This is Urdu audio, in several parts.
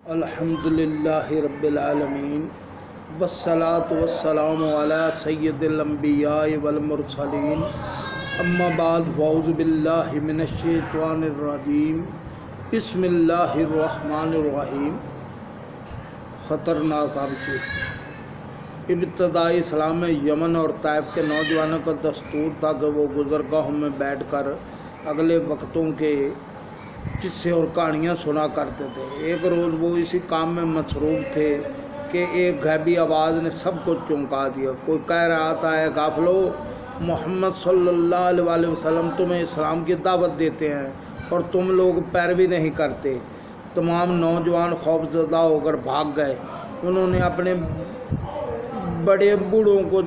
الحمدللہ رب العالمین والصلاة والسلام علی سید الانبیاء والمرسلین اما بعد فاعوذ باللہ من الشیطان الرجیم بسم اللہ الرحمن الرحیم۔ خطرناک حادثے۔ ابتدائی اسلام میں یمن اور طائف کے نوجوانوں کا دستور تھا کہ وہ گزرگاہوں میں بیٹھ کر اگلے وقتوں کے قصے اور کہانیاں سنا کرتے تھے۔ ایک روز وہ اسی کام میں مصروف تھے کہ ایک غیبی آواز نے سب کو چونکا دیا۔ کوئی کہہ رہا تھا، اے غافلو، محمد صلی اللہ علیہ وسلم تمہیں اسلام کی دعوت دیتے ہیں اور تم لوگ پیروی نہیں کرتے۔ تمام نوجوان خوف زدہ ہو کر بھاگ گئے۔ انہوں نے اپنے بڑے بوڑھوں کو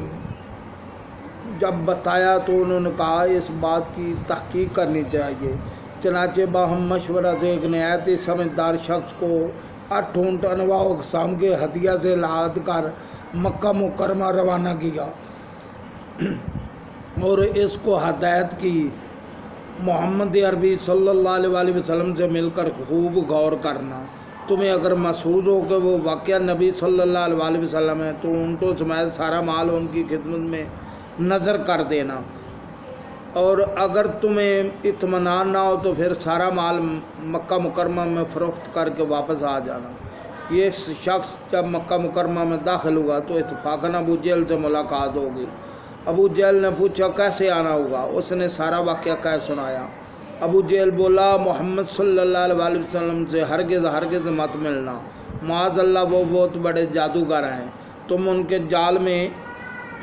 جب بتایا تو انہوں نے کہا اس بات کی تحقیق کرنی چاہیے۔ چنانچہ باہم مشورہ سے ایک نہایت ہی سمجھدار شخص کو 8 اونٹ انواع و اقسام کے ہدیہ سے لاد کر مکہ مکرمہ روانہ کیا اور اس کو ہدایت کی، محمد عربی صلی اللہ علیہ وسلم سے مل کر خوب غور کرنا۔ تمہیں اگر محسوس ہو کہ وہ واقعہ نبی صلی اللہ علیہ وسلم ہے تو اونٹوں سمیت سارا مال ان کی خدمت میں نظر کر دینا، اور اگر تمہیں اطمینان نہ ہو تو پھر سارا مال مکہ مکرمہ میں فروخت کر کے واپس آ جانا۔ یہ شخص جب مکہ مکرمہ میں داخل ہوا تو اتفاقاً ابو جہل سے ملاقات ہو گئی۔ ابو جہل نے پوچھا کیسے آنا ہوگا؟ اس نے سارا واقعہ کہہ سنایا۔ ابو جہل بولا، محمد صلی اللہ علیہ وسلم سے ہرگز مت ملنا، معاذ اللہ وہ بہت بڑے جادوگر ہیں۔ تم ان کے جال میں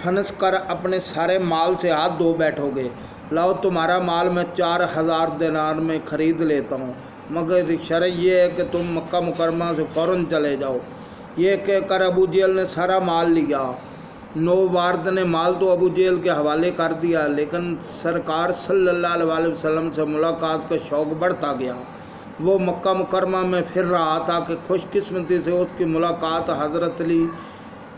پھنس کر اپنے سارے مال سے ہاتھ دھو بیٹھو گے۔ لاؤ تمہارا مال میں 4000 دینار میں خرید لیتا ہوں، مگر شرط یہ ہے کہ تم مکہ مکرمہ سے فوراً چلے جاؤ۔ یہ کہہ کر ابو جہل نے سارا مال لیا۔ نووارد نے مال تو ابو جہل کے حوالے کر دیا، لیکن سرکار صلی اللہ علیہ وسلم سے ملاقات کا شوق بڑھتا گیا۔ وہ مکہ مکرمہ میں پھر رہا تھا کہ خوش قسمتی سے اس کی ملاقات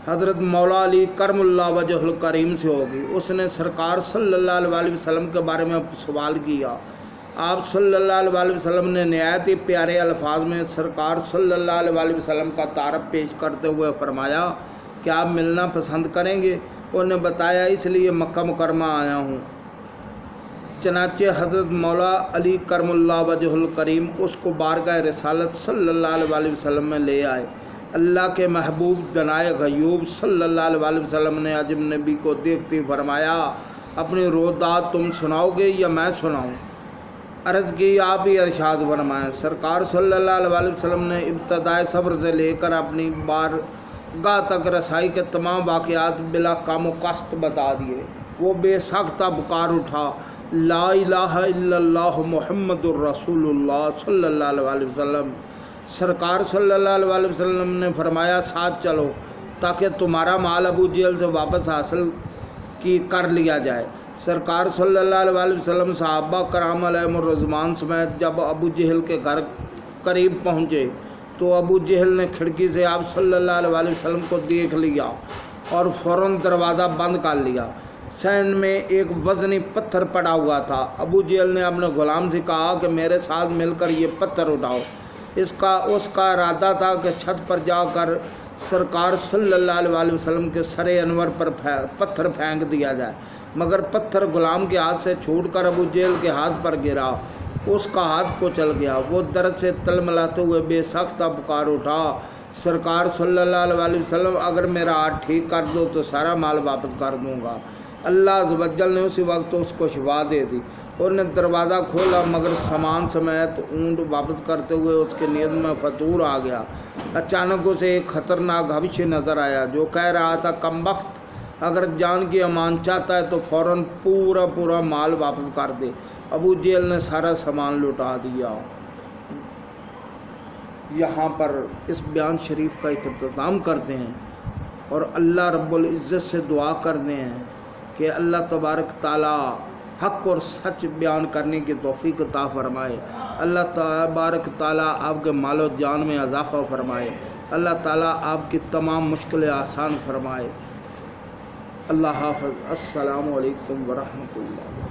حضرت مولا علی کرم اللہ وجہ الکریم سے ہوگی۔ اس نے سرکار صلی اللہ علیہ وسلم کے بارے میں سوال کیا۔ آپ صلی اللہ علیہ وسلم نے نہایت ہی پیارے الفاظ میں سرکار صلی اللہ علیہ وسلم کا تعارف پیش کرتے ہوئے فرمایا کہ آپ ملنا پسند کریں گے؟ انہوں نے بتایا، اس لیے مکہ مکرمہ آیا ہوں۔ چنانچہ حضرت مولا علی کرم اللہ وجہ الکریم اس کو بارگاہ رسالت صلی اللہ علیہ وسلم میں لے آئے۔ اللہ کے محبوب جنائے غیوب صلی اللہ علیہ وسلم نے عجب نبی کو دیکھتے فرمایا، اپنی رودات تم سناؤ گے یا میں سناؤں؟ عرض کی، آپ ہی ارشاد فرمائیں۔ سرکار صلی اللہ علیہ وسلم نے ابتدائے صبر سے لے کر اپنی بارگاہ تک رسائی کے تمام واقعات بلا کام و کاست بتا دیے۔ وہ بے ساختہ پکار اٹھا، لا الہ الا اللہ محمد الرسول اللہ صلی اللہ علیہ وسلم۔ سرکار صلی اللہ علیہ وسلم نے فرمایا، ساتھ چلو تاکہ تمہارا مال ابو جہل سے واپس حاصل کر لیا جائے۔ سرکار صلی اللہ علیہ وسلم صحابہ کرام علیہم الرضوان سمیت جب ابو جہل کے گھر قریب پہنچے تو ابو جہل نے کھڑکی سے آپ صلی اللہ علیہ وسلم کو دیکھ لیا اور فوراً دروازہ بند کر لیا۔ صحن میں ایک وزنی پتھر پڑا ہوا تھا۔ ابو جہل نے اپنے غلام سے کہا کہ میرے ساتھ مل کر یہ پتھر اٹھاؤ۔ اس کا ارادہ تھا کہ چھت پر جا کر سرکار صلی اللہ علیہ وسلم کے سر انور پر پتھر پھینک دیا جائے، مگر پتھر غلام کے ہاتھ سے چھوٹ کر ابو جہل کے ہاتھ پر گرا۔ اس کا ہاتھ کچل گیا۔ وہ درد سے تلملاتے ہوئے بے ساختہ پکار اٹھا، سرکار صلی اللہ علیہ وسلم اگر میرا ہاتھ ٹھیک کر دو تو سارا مال واپس کر دوں گا۔ اللہ عز و جل نے اسی وقت اس کو شفا دے دی۔ انہوں نے دروازہ کھولا، مگر سامان سمیت اونٹ واپس کرتے ہوئے اس کے نیت میں فطور آ گیا۔ اچانک اسے ایک خطرناک حبشی نظر آیا جو کہہ رہا تھا، کم بخت، اگر جان کی امان چاہتا ہے تو فوراً پورا مال واپس کر دے۔ ابو جہل نے سارا سامان لوٹا دیا۔ یہاں پر اس بیان شریف کا اختتام کرتے ہیں اور اللہ رب العزت سے دعا کرتے ہیں کہ اللہ تبارک تعالیٰ حق اور سچ بیان کرنے کی توفیق عطا فرمائے۔ اللہ تبارک تعالیٰ آپ کے مال و جان میں اضافہ فرمائے۔ اللہ تعالیٰ آپ کی تمام مشکلیں آسان فرمائے۔ اللہ حافظ۔ السلام علیکم ورحمۃ اللہ۔